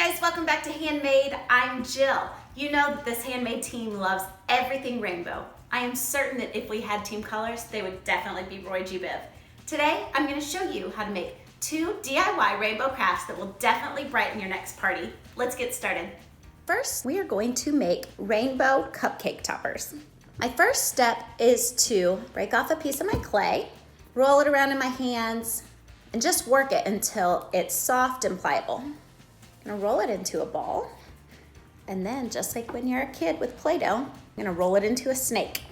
guys, welcome back to Handmade. I'm Jill. You know that this Handmade team loves everything rainbow. I am certain that if we had team colors, they would definitely be Roy G. Biv. Today, I'm going to show you how to make 2 DIY rainbow crafts that will definitely brighten your next party. Let's get started. First, we are going to make rainbow cupcake toppers. My first step is to break off a piece of my clay, roll it around in my hands, and just work it until it's soft and pliable. I'm gonna roll it into a ball, and then just like when you're a kid with Play-Doh, I'm gonna roll it into a snake.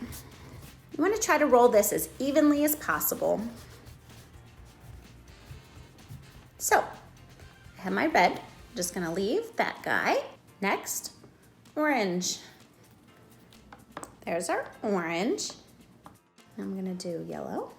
You wanna try to roll this as evenly as possible. So, I have my red, I'm just gonna leave that guy. Next, orange. There's our orange. I'm gonna do yellow.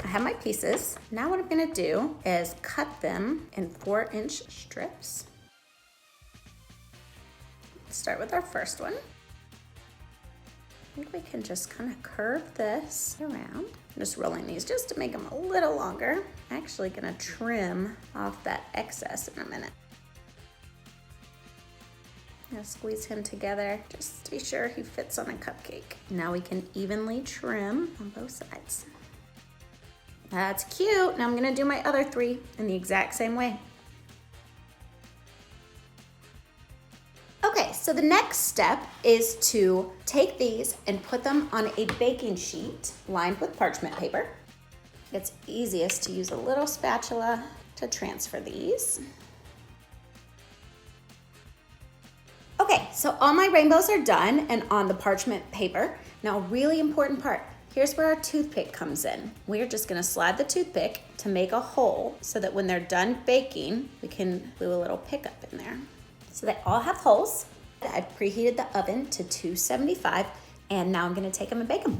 I have my pieces. Now what I'm gonna do is cut them in 4-inch strips. Let's start with our first one. I think we can just kind of curve this around. I'm just rolling these just to make them a little longer. I'm actually gonna trim off that excess in a minute. I'm gonna squeeze him together just to be sure he fits on a cupcake. Now we can evenly trim on both sides. That's cute. Now I'm gonna do my other 3 in the exact same way. Okay, so the next step is to take these and put them on a baking sheet lined with parchment paper. It's easiest to use a little spatula to transfer these. Okay, so all my rainbows are done and on the parchment paper. Now, a really important part. Here's where our toothpick comes in. We're just gonna slide the toothpick to make a hole so that when they're done baking, we can glue a little pickup in there. So they all have holes. I've preheated the oven to 275, and now I'm gonna take them and bake them.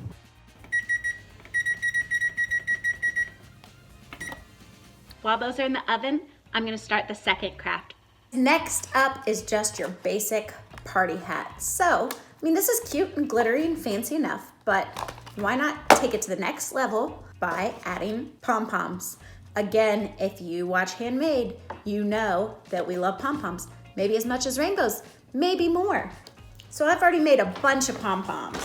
While those are in the oven, I'm gonna start the second craft. Next up is just your basic party hat. So, I mean, this is cute and glittery and fancy enough, but why not take it to the next level by adding pom-poms? Again, if you watch Handmade, you know that we love pom-poms. Maybe as much as rainbows, maybe more. So I've already made a bunch of pom-poms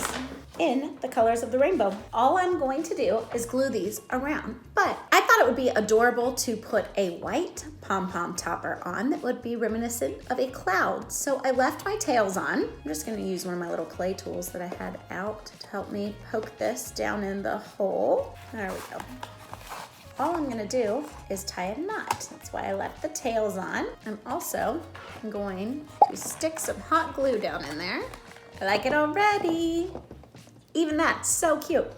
in the colors of the rainbow. All I'm going to do is glue these around, but I thought it would be adorable to put a white pom-pom topper on that would be reminiscent of a cloud. So I left my tails on. I'm just gonna use one of my little clay tools that I had out to help me poke this down in the hole. There we go. All I'm gonna do is tie a knot. That's why I left the tails on. I'm also going to stick some hot glue down in there. I like it already. Even that's so cute.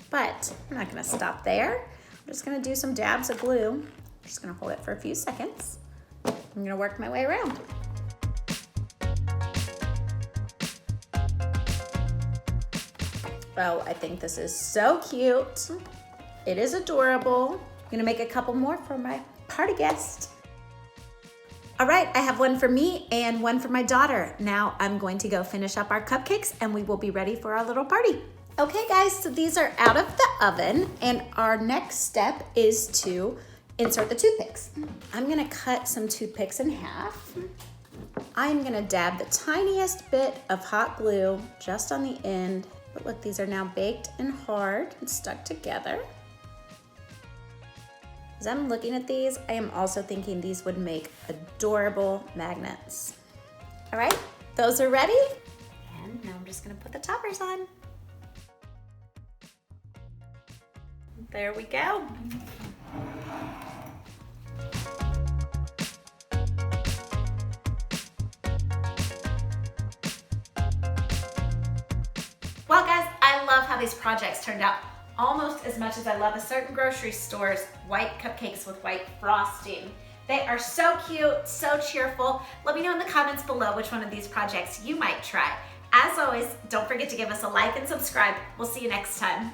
But I'm not gonna stop there. I'm just gonna do some dabs of glue. I'm just gonna hold it for a few seconds. I'm gonna work my way around. Oh, I think this is so cute. It is adorable. I'm gonna make a couple more for my party guest. All right, I have one for me and one for my daughter. Now I'm going to go finish up our cupcakes and we will be ready for our little party. Okay guys, so these are out of the oven and our next step is to insert the toothpicks. I'm gonna cut some toothpicks in half. I'm gonna dab the tiniest bit of hot glue just on the end. But look, these are now baked and hard and stuck together. As I'm looking at these, I am also thinking these would make adorable magnets. All right, those are ready. And now I'm just gonna put the toppers on. There we go. Well guys, I love how these projects turned out. Almost as much as I love a certain grocery store's white cupcakes with white frosting. They are so cute, so cheerful. Let me know in the comments below which one of these projects you might try. As always, don't forget to give us a like and subscribe. We'll see you next time.